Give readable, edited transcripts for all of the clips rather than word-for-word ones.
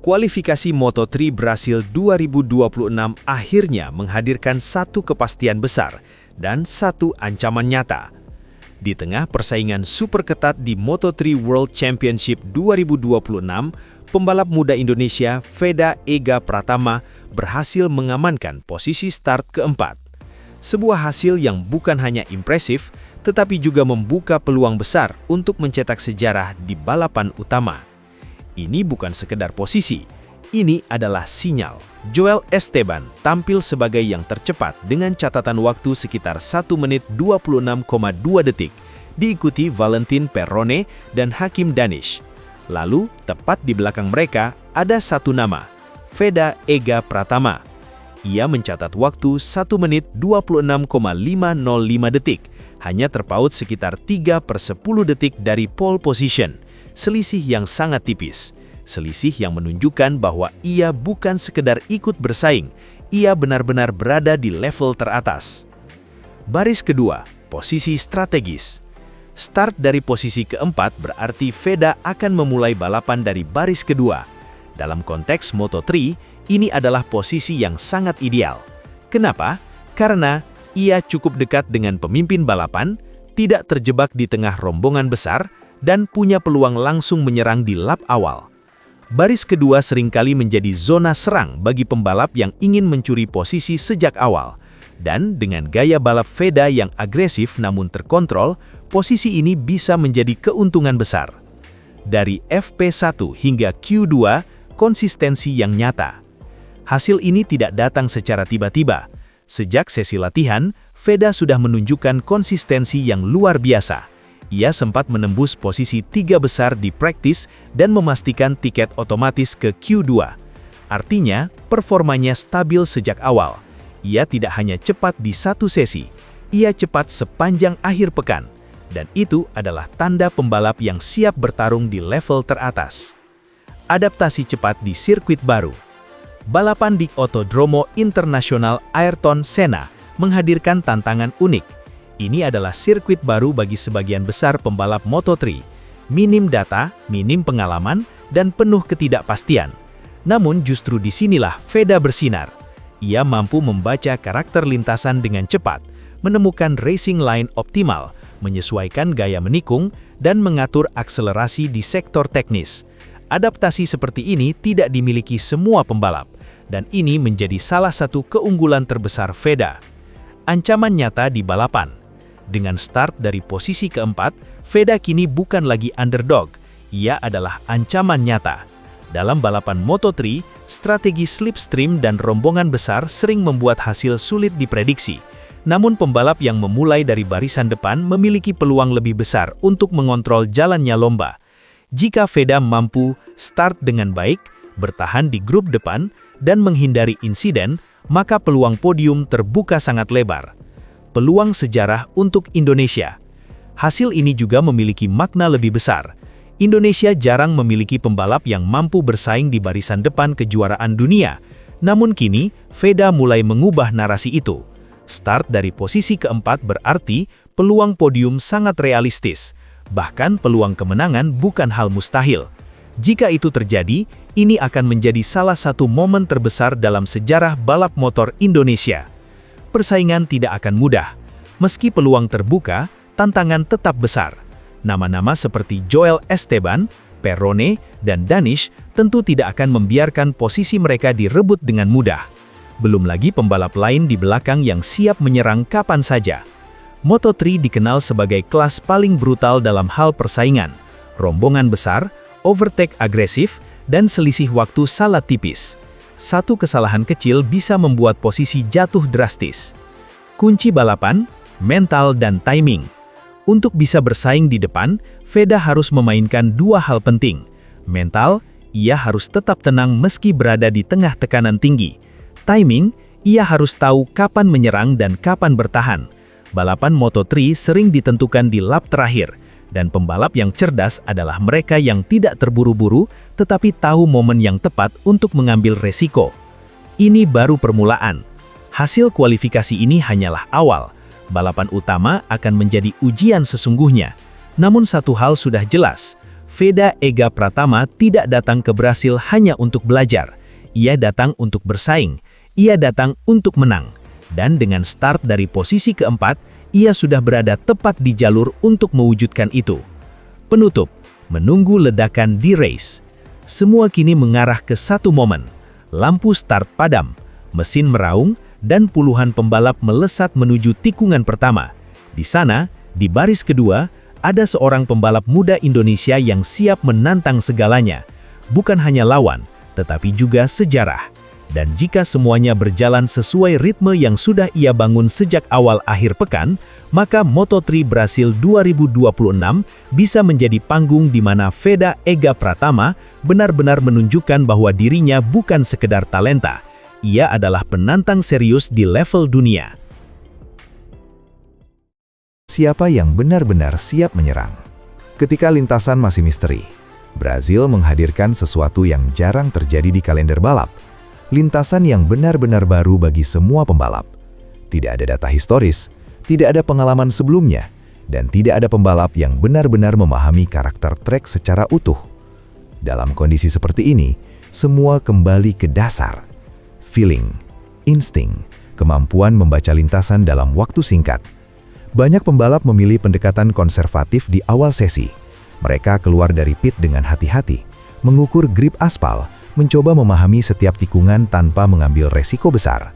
Kualifikasi Moto3 Brasil 2026 akhirnya menghadirkan satu kepastian besar dan satu ancaman nyata. Di tengah persaingan super ketat di Moto3 World Championship 2026, pembalap muda Indonesia Veda Ega Pratama berhasil mengamankan posisi start keempat. Sebuah hasil yang bukan hanya impresif, tetapi juga membuka peluang besar untuk mencetak sejarah di balapan utama. Ini bukan sekedar posisi, ini adalah sinyal. Joel Esteban tampil sebagai yang tercepat dengan catatan waktu sekitar 1 menit 26,2 detik, diikuti Valentin Perrone dan Hakim Danish. Lalu, tepat di belakang mereka ada satu nama, Veda Ega Pratama. Ia mencatat waktu 1 menit 26,505 detik, hanya terpaut sekitar 3/10 detik dari pole position. Selisih yang sangat tipis, selisih yang menunjukkan bahwa ia bukan sekedar ikut bersaing, ia benar-benar berada di level teratas. Baris kedua, posisi strategis. Start dari posisi keempat berarti Veda akan memulai balapan dari baris kedua. Dalam konteks Moto3, ini adalah posisi yang sangat ideal. Kenapa? Karena ia cukup dekat dengan pemimpin balapan, tidak terjebak di tengah rombongan besar, dan punya peluang langsung menyerang di lap awal. Baris kedua seringkali menjadi zona serang bagi pembalap yang ingin mencuri posisi sejak awal. Dan dengan gaya balap Veda yang agresif namun terkontrol, posisi ini bisa menjadi keuntungan besar. Dari FP1 hingga Q2, konsistensi yang nyata. Hasil ini tidak datang secara tiba-tiba. Sejak sesi latihan, Veda sudah menunjukkan konsistensi yang luar biasa. Ia sempat menembus posisi 3 besar di praktis dan memastikan tiket otomatis ke Q2. Artinya, performanya stabil sejak awal. Ia tidak hanya cepat di satu sesi, ia cepat sepanjang akhir pekan. Dan itu adalah tanda pembalap yang siap bertarung di level teratas. Adaptasi cepat di sirkuit baru. Balapan di Autodromo Internasional Ayrton Senna menghadirkan tantangan unik. Ini adalah sirkuit baru bagi sebagian besar pembalap Moto3. Minim data, minim pengalaman, dan penuh ketidakpastian. Namun justru disinilah Veda bersinar. Ia mampu membaca karakter lintasan dengan cepat, menemukan racing line optimal, menyesuaikan gaya menikung, dan mengatur akselerasi di sektor teknis. Adaptasi seperti ini tidak dimiliki semua pembalap, dan ini menjadi salah satu keunggulan terbesar Veda. Ancaman nyata di balapan. Dengan start dari posisi keempat, Veda kini bukan lagi underdog, ia adalah ancaman nyata. Dalam balapan Moto3, strategi slipstream dan rombongan besar sering membuat hasil sulit diprediksi. Namun pembalap yang memulai dari barisan depan memiliki peluang lebih besar untuk mengontrol jalannya lomba. Jika Veda mampu start dengan baik, bertahan di grup depan, dan menghindari insiden, maka peluang podium terbuka sangat lebar. Peluang sejarah untuk Indonesia. Hasil ini juga memiliki makna lebih besar. Indonesia jarang memiliki pembalap yang mampu bersaing di barisan depan kejuaraan dunia. Namun kini, Veda mulai mengubah narasi itu. Start dari posisi keempat berarti peluang podium sangat realistis. Bahkan peluang kemenangan bukan hal mustahil. Jika itu terjadi, ini akan menjadi salah satu momen terbesar dalam sejarah balap motor Indonesia. Persaingan tidak akan mudah. Meski peluang terbuka, tantangan tetap besar. Nama-nama seperti Joel Esteban, Perrone, dan Danish tentu tidak akan membiarkan posisi mereka direbut dengan mudah. Belum lagi pembalap lain di belakang yang siap menyerang kapan saja. Moto3 dikenal sebagai kelas paling brutal dalam hal persaingan. Rombongan besar, overtake agresif, dan selisih waktu sangat tipis. Satu kesalahan kecil bisa membuat posisi jatuh drastis. Kunci balapan, mental dan timing. Untuk bisa bersaing di depan, Veda harus memainkan dua hal penting. Mental, ia harus tetap tenang meski berada di tengah tekanan tinggi. Timing, ia harus tahu kapan menyerang dan kapan bertahan. Balapan Moto3 sering ditentukan di lap terakhir. Dan pembalap yang cerdas adalah mereka yang tidak terburu-buru, tetapi tahu momen yang tepat untuk mengambil resiko. Ini baru permulaan. Hasil kualifikasi ini hanyalah awal. Balapan utama akan menjadi ujian sesungguhnya. Namun satu hal sudah jelas, Veda Ega Pratama tidak datang ke Brasil hanya untuk belajar. Ia datang untuk bersaing. Ia datang untuk menang. Dan dengan start dari posisi keempat, ia sudah berada tepat di jalur untuk mewujudkan itu. Penutup, menunggu ledakan di race. Semua kini mengarah ke satu momen. Lampu start padam, mesin meraung, dan puluhan pembalap melesat menuju tikungan pertama. Di sana, di baris kedua, ada seorang pembalap muda Indonesia yang siap menantang segalanya. Bukan hanya lawan, tetapi juga sejarah. Dan jika semuanya berjalan sesuai ritme yang sudah ia bangun sejak awal akhir pekan, maka Moto3 Brasil 2026 bisa menjadi panggung di mana Veda Ega Pratama benar-benar menunjukkan bahwa dirinya bukan sekedar talenta. Ia adalah penantang serius di level dunia. Siapa yang benar-benar siap menyerang? Ketika lintasan masih misteri, Brasil menghadirkan sesuatu yang jarang terjadi di kalender balap. Lintasan yang benar-benar baru bagi semua pembalap. Tidak ada data historis, tidak ada pengalaman sebelumnya, dan tidak ada pembalap yang benar-benar memahami karakter trek secara utuh. Dalam kondisi seperti ini, semua kembali ke dasar. Feeling, insting, kemampuan membaca lintasan dalam waktu singkat. Banyak pembalap memilih pendekatan konservatif di awal sesi. Mereka keluar dari pit dengan hati-hati, mengukur grip aspal, mencoba memahami setiap tikungan tanpa mengambil resiko besar.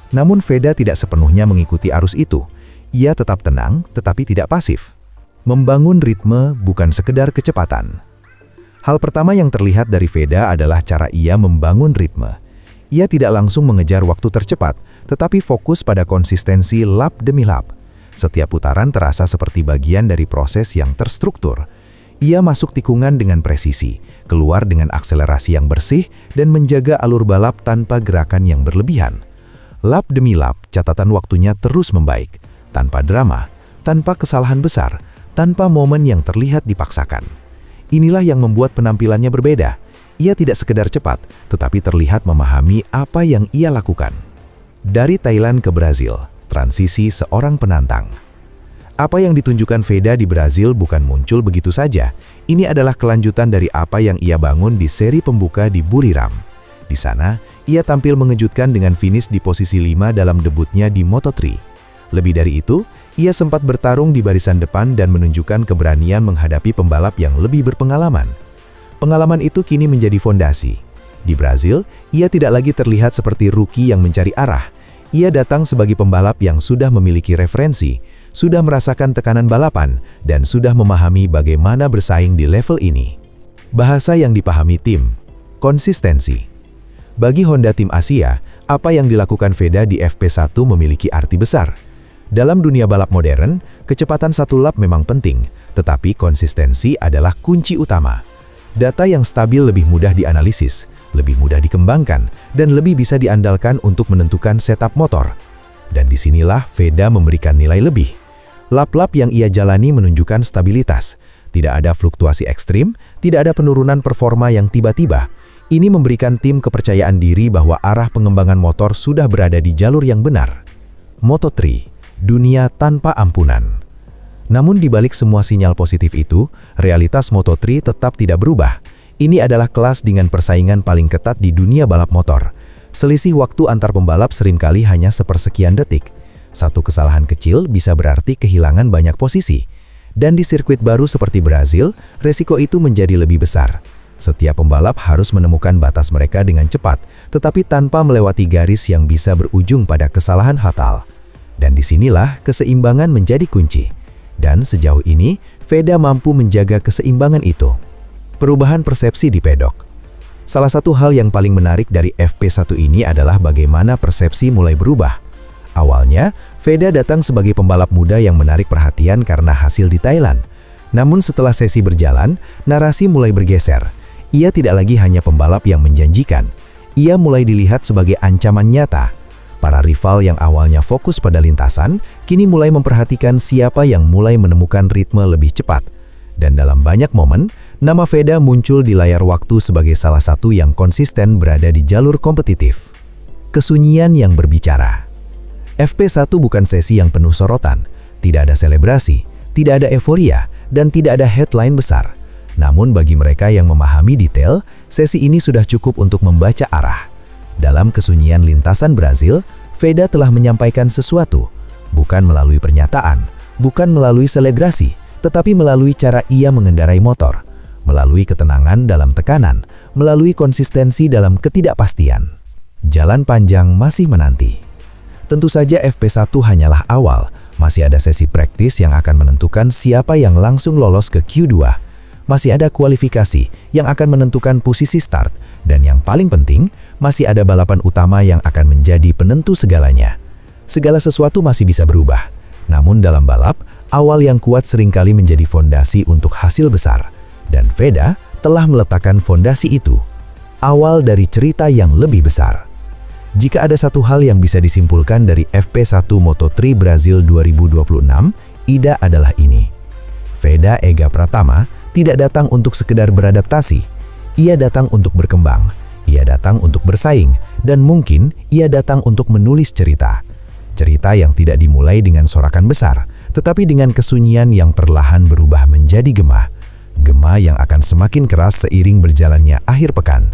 Namun Veda tidak sepenuhnya mengikuti arus itu. Ia tetap tenang, tetapi tidak pasif. Membangun ritme bukan sekedar kecepatan. Hal pertama yang terlihat dari Veda adalah cara ia membangun ritme. Ia tidak langsung mengejar waktu tercepat, tetapi fokus pada konsistensi lap demi lap. Setiap putaran terasa seperti bagian dari proses yang terstruktur. Ia masuk tikungan dengan presisi, keluar dengan akselerasi yang bersih, dan menjaga alur balap tanpa gerakan yang berlebihan. Lap demi lap, catatan waktunya terus membaik, tanpa drama, tanpa kesalahan besar, tanpa momen yang terlihat dipaksakan. Inilah yang membuat penampilannya berbeda. Ia tidak sekedar cepat, tetapi terlihat memahami apa yang ia lakukan. Dari Thailand ke Brasil, transisi seorang penantang. Apa yang ditunjukkan Veda di Brasil bukan muncul begitu saja. Ini adalah kelanjutan dari apa yang ia bangun di seri pembuka di Buriram. Di sana, ia tampil mengejutkan dengan finish di posisi 5 dalam debutnya di Moto3. Lebih dari itu, ia sempat bertarung di barisan depan dan menunjukkan keberanian menghadapi pembalap yang lebih berpengalaman. Pengalaman itu kini menjadi fondasi. Di Brasil, ia tidak lagi terlihat seperti rookie yang mencari arah. Ia datang sebagai pembalap yang sudah memiliki referensi, sudah merasakan tekanan balapan, dan sudah memahami bagaimana bersaing di level ini. Bahasa yang dipahami tim, konsistensi. Bagi Honda Tim Asia, apa yang dilakukan Veda di FP1 memiliki arti besar. Dalam dunia balap modern, kecepatan satu lap memang penting, tetapi konsistensi adalah kunci utama. Data yang stabil lebih mudah dianalisis, lebih mudah dikembangkan, dan lebih bisa diandalkan untuk menentukan setup motor. Dan disinilah Veda memberikan nilai lebih. Lap-lap yang ia jalani menunjukkan stabilitas. Tidak ada fluktuasi ekstrim, tidak ada penurunan performa yang tiba-tiba. Ini memberikan tim kepercayaan diri bahwa arah pengembangan motor sudah berada di jalur yang benar. Moto3, dunia tanpa ampunan. Namun di balik semua sinyal positif itu, realitas Moto3 tetap tidak berubah. Ini adalah kelas dengan persaingan paling ketat di dunia balap motor. Selisih waktu antar pembalap seringkali hanya sepersekian detik. Satu kesalahan kecil bisa berarti kehilangan banyak posisi. Dan di sirkuit baru seperti Brasil, resiko itu menjadi lebih besar. Setiap pembalap harus menemukan batas mereka dengan cepat, tetapi tanpa melewati garis yang bisa berujung pada kesalahan fatal. Dan disinilah keseimbangan menjadi kunci. Dan sejauh ini, Veda mampu menjaga keseimbangan itu. Perubahan persepsi di pedok. Salah satu hal yang paling menarik dari FP1 ini adalah bagaimana persepsi mulai berubah. Awalnya, Veda datang sebagai pembalap muda yang menarik perhatian karena hasil di Thailand. Namun setelah sesi berjalan, narasi mulai bergeser. Ia tidak lagi hanya pembalap yang menjanjikan. Ia mulai dilihat sebagai ancaman nyata. Para rival yang awalnya fokus pada lintasan, kini mulai memperhatikan siapa yang mulai menemukan ritme lebih cepat. Dan dalam banyak momen, nama Veda muncul di layar waktu sebagai salah satu yang konsisten berada di jalur kompetitif. Kesunyian yang berbicara. FP1 bukan sesi yang penuh sorotan, tidak ada selebrasi, tidak ada euforia, dan tidak ada headline besar. Namun bagi mereka yang memahami detail, sesi ini sudah cukup untuk membaca arah. Dalam kesunyian lintasan Brazil, Veda telah menyampaikan sesuatu, bukan melalui pernyataan, bukan melalui selebrasi, tetapi melalui cara ia mengendarai motor, melalui ketenangan dalam tekanan, melalui konsistensi dalam ketidakpastian. Jalan panjang masih menanti. Tentu saja FP1 hanyalah awal, masih ada sesi praktis yang akan menentukan siapa yang langsung lolos ke Q2. Masih ada kualifikasi yang akan menentukan posisi start, dan yang paling penting, masih ada balapan utama yang akan menjadi penentu segalanya. Segala sesuatu masih bisa berubah, namun dalam balap, awal yang kuat seringkali menjadi fondasi untuk hasil besar, dan Veda telah meletakkan fondasi itu. Awal dari cerita yang lebih besar. Jika ada satu hal yang bisa disimpulkan dari FP1 Moto3 Brazil 2026, Ida adalah ini. Veda Ega Pratama tidak datang untuk sekedar beradaptasi. Ia datang untuk berkembang. Ia datang untuk bersaing. Dan mungkin ia datang untuk menulis cerita. Cerita yang tidak dimulai dengan sorakan besar, tetapi dengan kesunyian yang perlahan berubah menjadi gema. Gema yang akan semakin keras seiring berjalannya akhir pekan.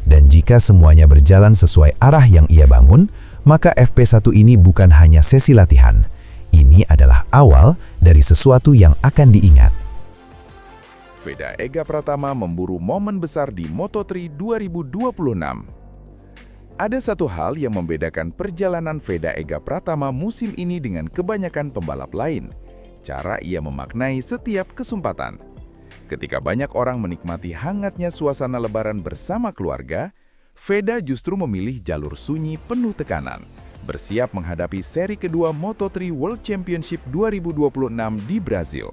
Dan jika semuanya berjalan sesuai arah yang ia bangun, maka FP1 ini bukan hanya sesi latihan. Ini adalah awal dari sesuatu yang akan diingat. Veda Ega Pratama memburu momen besar di Moto3 2026. Ada satu hal yang membedakan perjalanan Veda Ega Pratama musim ini dengan kebanyakan pembalap lain. Cara ia memaknai setiap kesempatan. Ketika banyak orang menikmati hangatnya suasana lebaran bersama keluarga, Veda justru memilih jalur sunyi penuh tekanan, bersiap menghadapi seri kedua Moto3 World Championship 2026 di Brazil.